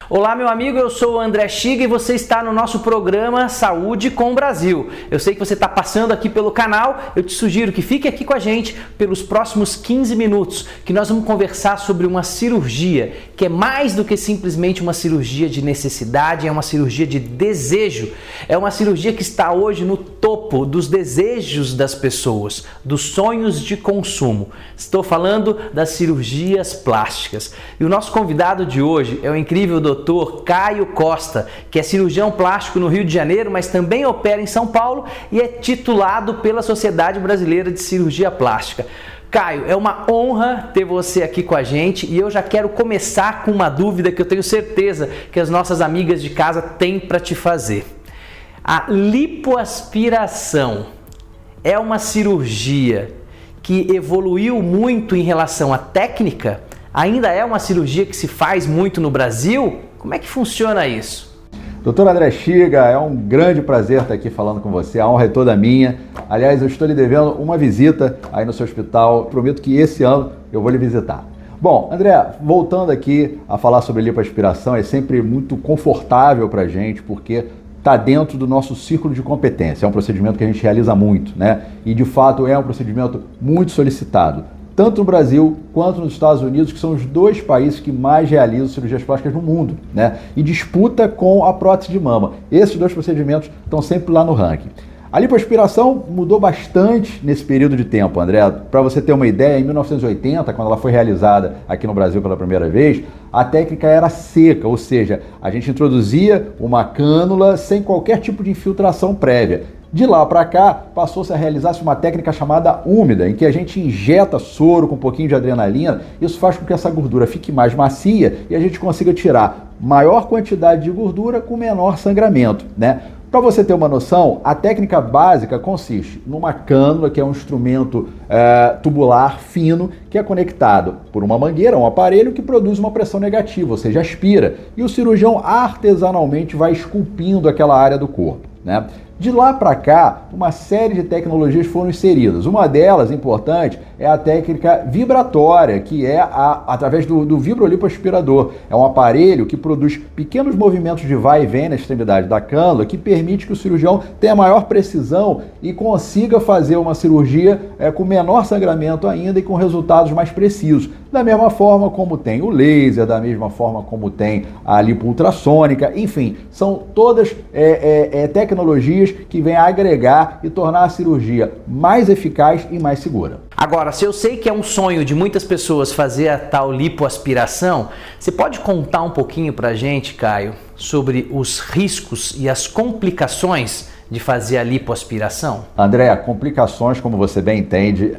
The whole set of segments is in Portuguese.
Olá, meu amigo, eu sou o André Chiga e você está no nosso programa Saúde com o Brasil. Eu sei que você está passando aqui pelo canal, eu te sugiro que fique aqui com a gente pelos próximos 15 minutos, que nós vamos conversar sobre uma cirurgia, que é mais do que simplesmente uma cirurgia de necessidade, é uma cirurgia de desejo. É uma cirurgia que está hoje no topo dos desejos das pessoas, dos sonhos de consumo. Estou falando das cirurgias plásticas. E o nosso convidado de hoje é o incrível Dr. Caio Costa, que é cirurgião plástico no Rio de Janeiro, mas também opera em São Paulo e é titulado pela Sociedade Brasileira de Cirurgia Plástica. Caio, é uma honra ter você aqui com a gente e eu já quero começar com uma dúvida que eu tenho certeza que as nossas amigas de casa têm para te fazer. A lipoaspiração é uma cirurgia que evoluiu muito em relação à técnica? Ainda é uma cirurgia que se faz muito no Brasil? Como é que funciona isso? Doutor André Chiga, é um grande prazer estar aqui falando com você, a honra é toda minha. Aliás, eu estou lhe devendo uma visita aí no seu hospital, prometo que esse ano eu vou lhe visitar. Bom, André, voltando aqui a falar sobre lipoaspiração, é sempre muito confortável para a gente, porque está dentro do nosso círculo de competência, é um procedimento que a gente realiza muito, né? E de fato é um procedimento muito solicitado, tanto no Brasil quanto nos Estados Unidos, que são os dois países que mais realizam cirurgias plásticas no mundo, né? E disputa com a prótese de mama. Esses dois procedimentos estão sempre lá no ranking. A lipoaspiração mudou bastante nesse período de tempo, André. Para você ter uma ideia, em 1980, quando ela foi realizada aqui no Brasil pela primeira vez, a técnica era seca, ou seja, a gente introduzia uma cânula sem qualquer tipo de infiltração prévia. De lá para cá, passou-se a realizar-se uma técnica chamada úmida, em que a gente injeta soro com um pouquinho de adrenalina. Isso faz com que essa gordura fique mais macia e a gente consiga tirar maior quantidade de gordura com menor sangramento, né? Para você ter uma noção, a técnica básica consiste numa cânula, que é um instrumento tubular fino, que é conectado por uma mangueira, um aparelho que produz uma pressão negativa, ou seja, aspira. E o cirurgião artesanalmente vai esculpindo aquela área do corpo, né? De lá para cá, uma série de tecnologias foram inseridas. Uma delas, importante, é a técnica vibratória, que é através do vibrolipoaspirador. É um aparelho que produz pequenos movimentos de vai e vem na extremidade da cânula, que permite que o cirurgião tenha maior precisão e consiga fazer uma cirurgia com menor sangramento ainda e com resultados mais precisos. Da mesma forma como tem o laser, da mesma forma como tem a lipoultrassônica, enfim, são todas tecnologias que vêm agregar e tornar a cirurgia mais eficaz e mais segura. Agora, se eu sei que é um sonho de muitas pessoas fazer a tal lipoaspiração, você pode contar um pouquinho pra gente, Caio, sobre os riscos e as complicações de fazer a lipoaspiração? André, complicações, como você bem entende,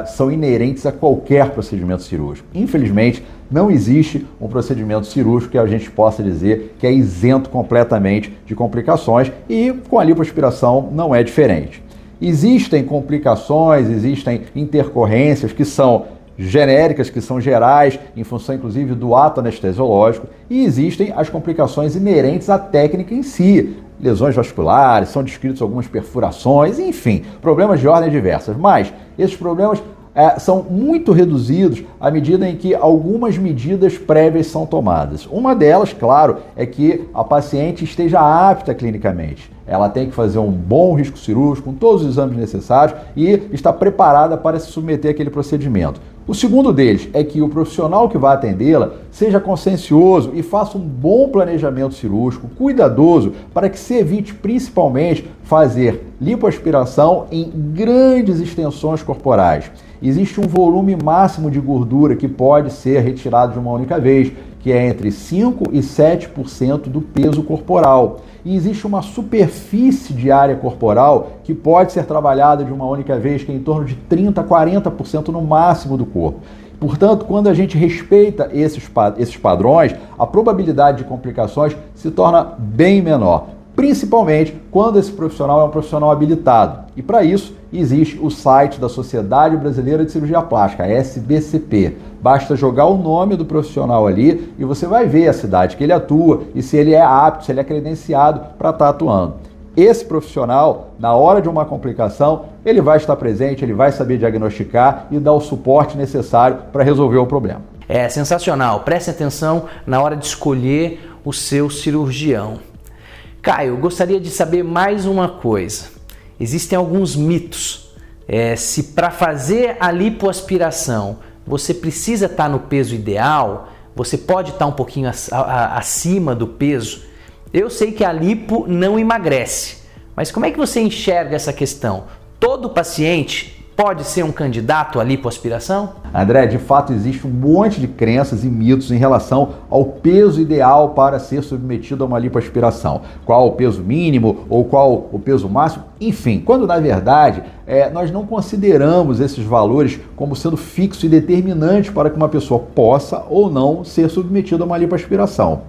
são inerentes a qualquer procedimento cirúrgico. Infelizmente, não existe um procedimento cirúrgico que a gente possa dizer que é isento completamente de complicações e com a lipoaspiração não é diferente. Existem complicações, existem intercorrências que são genéricas, que são gerais, em função inclusive do ato anestesiológico, e existem as complicações inerentes à técnica em si. Lesões vasculares, são descritos algumas perfurações, enfim, problemas de ordem diversas. Mas esses problemas são muito reduzidos à medida em que algumas medidas prévias são tomadas. Uma delas, claro, é que a paciente esteja apta clinicamente. Ela tem que fazer um bom risco cirúrgico, com todos os exames necessários e está preparada para se submeter àquele procedimento. O segundo deles é que o profissional que vai atendê-la seja consciencioso e faça um bom planejamento cirúrgico, cuidadoso, para que se evite principalmente fazer lipoaspiração em grandes extensões corporais. Existe um volume máximo de gordura que pode ser retirado de uma única vez, que é entre 5% e 7% do peso corporal. E existe uma superfície de área corporal que pode ser trabalhada de uma única vez, que é em torno de 30% a 40% no máximo do corpo. Portanto, quando a gente respeita esses padrões, a probabilidade de complicações se torna bem menor, principalmente quando esse profissional é um profissional habilitado. E para isso, existe o site da Sociedade Brasileira de Cirurgia Plástica, a SBCP. Basta jogar o nome do profissional ali e você vai ver a cidade que ele atua e se ele é apto, se ele é credenciado para estar atuando. Esse profissional, na hora de uma complicação, ele vai estar presente, ele vai saber diagnosticar e dar o suporte necessário para resolver o problema. É sensacional. Preste atenção na hora de escolher o seu cirurgião. Caio, eu gostaria de saber mais uma coisa. Existem alguns mitos. Se para fazer a lipoaspiração você precisa estar no peso ideal, você pode estar um pouquinho acima do peso. Eu sei que a lipo não emagrece, mas como é que você enxerga essa questão? Todo paciente pode ser um candidato à lipoaspiração? André, de fato existe um monte de crenças e mitos em relação ao peso ideal para ser submetido a uma lipoaspiração. Qual o peso mínimo ou qual o peso máximo? Enfim, quando na verdade nós não consideramos esses valores como sendo fixos e determinantes para que uma pessoa possa ou não ser submetida a uma lipoaspiração.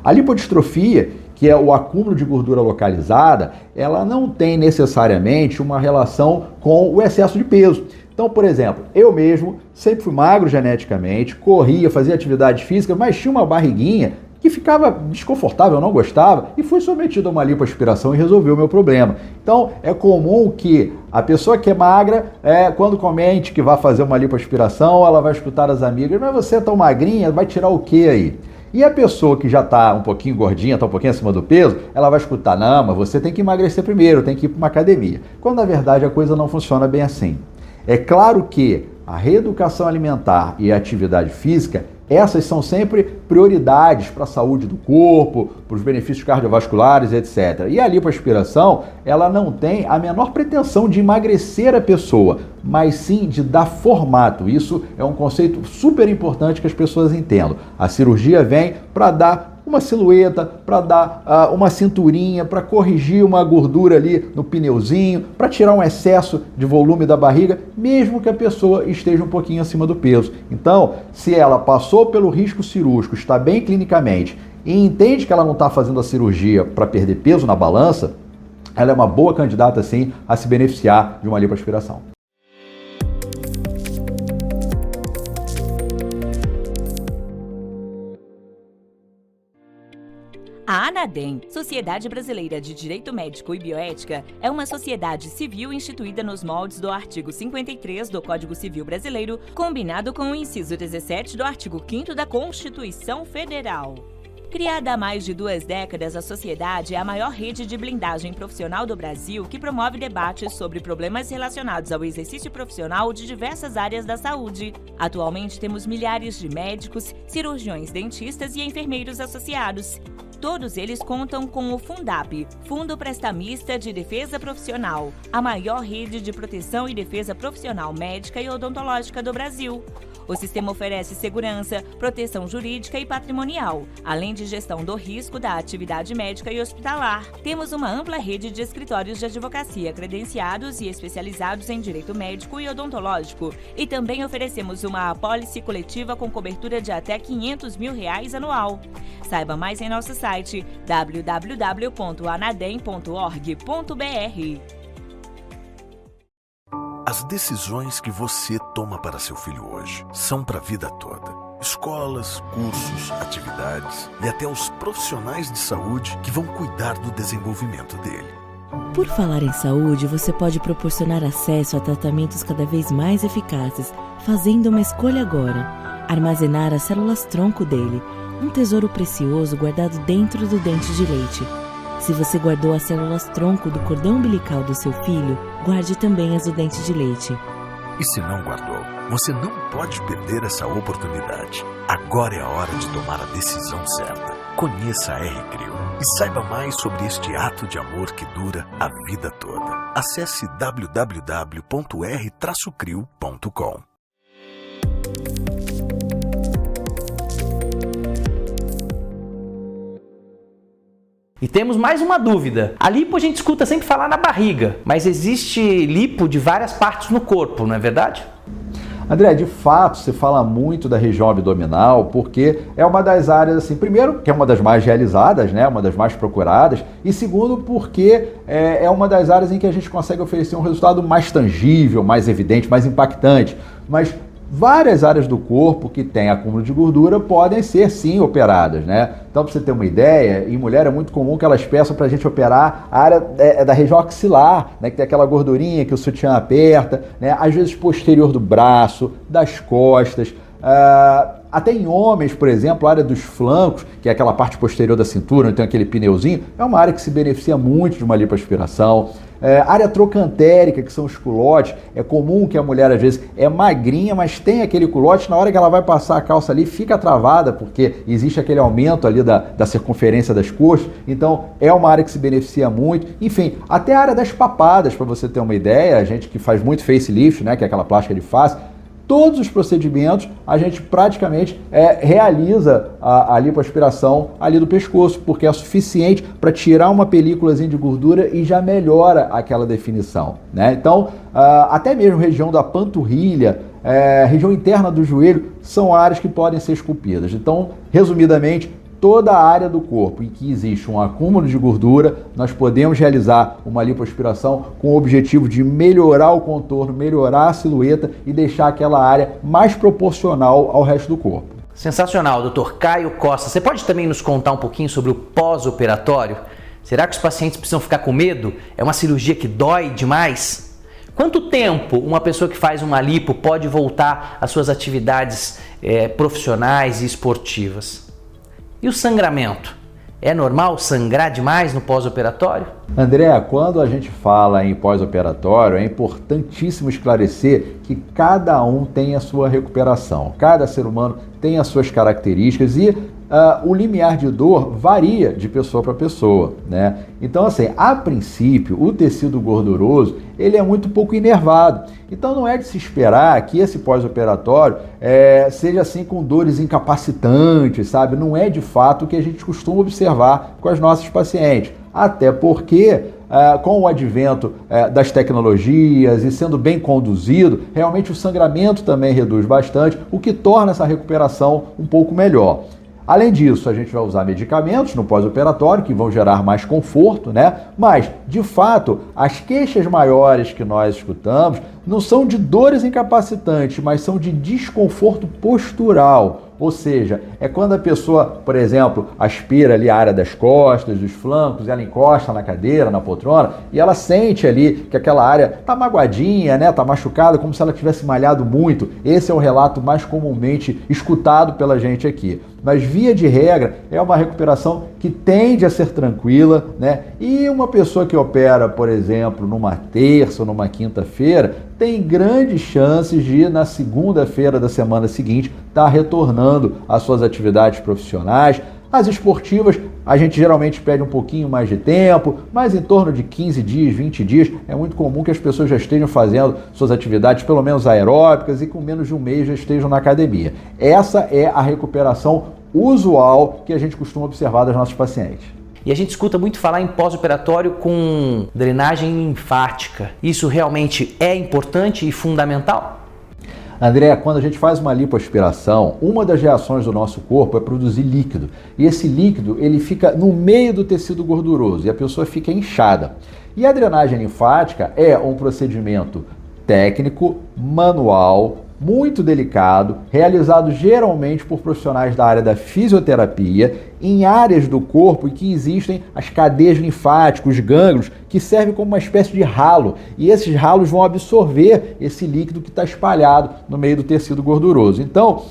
A lipodistrofia, que é o acúmulo de gordura localizada, ela não tem necessariamente uma relação com o excesso de peso. Então, por exemplo, eu mesmo sempre fui magro geneticamente, corria, fazia atividade física, mas tinha uma barriguinha que ficava desconfortável, eu não gostava, e fui submetido a uma lipoaspiração e resolveu o meu problema. Então, é comum que a pessoa que é magra, quando comente que vai fazer uma lipoaspiração, ela vai escutar as amigas, mas você é tão magrinha, vai tirar o quê aí? E a pessoa que já está um pouquinho gordinha, está um pouquinho acima do peso, ela vai escutar, não, mas você tem que emagrecer primeiro, tem que ir para uma academia. Quando na verdade a coisa não funciona bem assim. É claro que a reeducação alimentar e a atividade física, essas são sempre prioridades para a saúde do corpo, para os benefícios cardiovasculares, etc. E a lipoaspiração, ela não tem a menor pretensão de emagrecer a pessoa, mas sim de dar formato. Isso é um conceito super importante que as pessoas entendam. A cirurgia vem para dar uma silhueta, para dar uma cinturinha, para corrigir uma gordura ali no pneuzinho, para tirar um excesso de volume da barriga, mesmo que a pessoa esteja um pouquinho acima do peso. Então, se ela passou pelo risco cirúrgico, está bem clinicamente e entende que ela não está fazendo a cirurgia para perder peso na balança, ela é uma boa candidata, sim, a se beneficiar de uma lipoaspiração. A ANADEM, Sociedade Brasileira de Direito Médico e Bioética, é uma sociedade civil instituída nos moldes do artigo 53 do Código Civil Brasileiro, combinado com o inciso 17 do artigo 5º da Constituição Federal. Criada há mais de 2 décadas, a sociedade é a maior rede de blindagem profissional do Brasil que promove debates sobre problemas relacionados ao exercício profissional de diversas áreas da saúde. Atualmente temos milhares de médicos, cirurgiões dentistas e enfermeiros associados. Todos eles contam com o Fundap, Fundo Prestamista de Defesa Profissional, a maior rede de proteção e defesa profissional médica e odontológica do Brasil. O sistema oferece segurança, proteção jurídica e patrimonial, além de gestão do risco da atividade médica e hospitalar. Temos uma ampla rede de escritórios de advocacia credenciados e especializados em direito médico e odontológico. E também oferecemos uma apólice coletiva com cobertura de até R$500 mil anual. Saiba mais em nosso site www.anadem.org.br. As decisões que você toma para seu filho hoje são para a vida toda. Escolas, cursos, atividades e até os profissionais de saúde que vão cuidar do desenvolvimento dele. Por falar em saúde, você pode proporcionar acesso a tratamentos cada vez mais eficazes, fazendo uma escolha agora: armazenar as células-tronco dele, um tesouro precioso guardado dentro do dente de leite. Se você guardou as células-tronco do cordão umbilical do seu filho, guarde também as do dente de leite. E se não guardou, você não pode perder essa oportunidade. Agora é a hora de tomar a decisão certa. Conheça a R-Crio e saiba mais sobre este ato de amor que dura a vida toda. Acesse www.r-crio.com. E temos mais uma dúvida. A lipo a gente escuta sempre falar na barriga, mas existe lipo de várias partes no corpo, não é verdade? André, de fato, se fala muito da região abdominal porque é uma das áreas, assim, primeiro, que é uma das mais realizadas, né, uma das mais procuradas, e segundo, porque é uma das áreas em que a gente consegue oferecer um resultado mais tangível, mais evidente, mais impactante. Mas várias áreas do corpo que têm acúmulo de gordura podem ser, sim, operadas, né? Então, para você ter uma ideia, em mulher é muito comum que elas peçam para a gente operar a área da região axilar, né? Que tem aquela gordurinha que o sutiã aperta, né? Às vezes posterior do braço, das costas. Até em homens, por exemplo, a área dos flancos, que é aquela parte posterior da cintura, onde tem aquele pneuzinho, é uma área que se beneficia muito de uma lipoaspiração. Área trocantérica, que são os culotes, é comum que a mulher às vezes é magrinha, mas tem aquele culote, na hora que ela vai passar a calça ali, fica travada, porque existe aquele aumento ali da circunferência das coxas, então é uma área que se beneficia muito. Enfim, até a área das papadas, para você ter uma ideia, a gente que faz muito facelift, né, que é aquela plástica de face, todos os procedimentos a gente praticamente realiza a lipoaspiração ali do pescoço, porque é suficiente para tirar uma películazinha de gordura e já melhora aquela definição, né? Então, até mesmo região da panturrilha, região interna do joelho, são áreas que podem ser esculpidas. Então, resumidamente, toda a área do corpo em que existe um acúmulo de gordura, nós podemos realizar uma lipoaspiração com o objetivo de melhorar o contorno, melhorar a silhueta e deixar aquela área mais proporcional ao resto do corpo. Sensacional, Dr. Caio Costa. Você pode também nos contar um pouquinho sobre o pós-operatório? Será que os pacientes precisam ficar com medo? É uma cirurgia que dói demais? Quanto tempo uma pessoa que faz uma lipo pode voltar às suas atividades profissionais e esportivas? E o sangramento? É normal sangrar demais no pós-operatório? André, quando a gente fala em pós-operatório, é importantíssimo esclarecer que cada um tem a sua recuperação. Cada ser humano tem as suas características e o limiar de dor varia de pessoa para pessoa, né? Então, assim, a princípio, o tecido gorduroso, ele é muito pouco inervado. Então, não é de se esperar que esse pós-operatório seja assim com dores incapacitantes, sabe? Não é de fato o que a gente costuma observar com as nossas pacientes. Até porque, com o advento das tecnologias e sendo bem conduzido, realmente o sangramento também reduz bastante, o que torna essa recuperação um pouco melhor. Além disso, a gente vai usar medicamentos no pós-operatório que vão gerar mais conforto, né? Mas, de fato, as queixas maiores que nós escutamos não são de dores incapacitantes, mas são de desconforto postural. Ou seja, é quando a pessoa, por exemplo, aspira ali a área das costas, dos flancos, ela encosta na cadeira, na poltrona, e ela sente ali que aquela área tá magoadinha, né? Tá machucada, como se ela tivesse malhado muito. Esse é o relato mais comumente escutado pela gente aqui. Mas, via de regra, é uma recuperação que tende a ser tranquila, né? E uma pessoa que opera, por exemplo, numa terça ou numa quinta-feira, tem grandes chances de, na segunda-feira da semana seguinte, estar retornando às suas atividades profissionais. As esportivas, a gente geralmente pede um pouquinho mais de tempo, mas em torno de 15 dias, 20 dias, é muito comum que as pessoas já estejam fazendo suas atividades, pelo menos aeróbicas, e com menos de um mês já estejam na academia. Essa é a recuperação usual que a gente costuma observar das nossas pacientes. E a gente escuta muito falar em pós-operatório com drenagem linfática. Isso realmente é importante e fundamental? André, quando a gente faz uma lipoaspiração, uma das reações do nosso corpo é produzir líquido. E esse líquido, ele fica no meio do tecido gorduroso e a pessoa fica inchada. E a drenagem linfática é um procedimento técnico, manual, muito delicado, realizado geralmente por profissionais da área da fisioterapia, em áreas do corpo em que existem as cadeias linfáticas, os gânglios, que servem como uma espécie de ralo, e esses ralos vão absorver esse líquido que está espalhado no meio do tecido gorduroso. Então,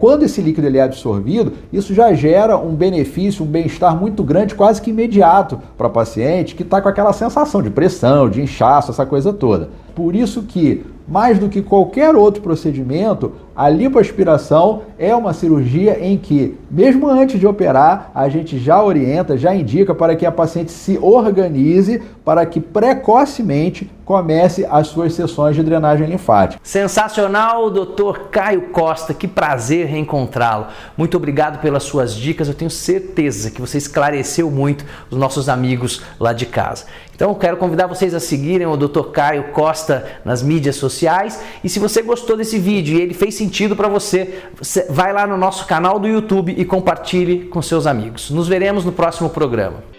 quando esse líquido ele é absorvido, isso já gera um benefício, um bem-estar muito grande, quase que imediato para a paciente, que está com aquela sensação de pressão, de inchaço, essa coisa toda. Por isso que, mais do que qualquer outro procedimento, a lipoaspiração é uma cirurgia em que, mesmo antes de operar, a gente já orienta, já indica para que a paciente se organize para que precocemente comece as suas sessões de drenagem linfática. Sensacional, Dr. Caio Costa, que prazer reencontrá-lo. Muito obrigado pelas suas dicas, eu tenho certeza que você esclareceu muito os nossos amigos lá de casa. Então, eu quero convidar vocês a seguirem o Dr. Caio Costa nas mídias sociais, e se você gostou desse vídeo e ele fez sentido para você, vai lá no nosso canal do YouTube e compartilhe com seus amigos. Nos veremos no próximo programa.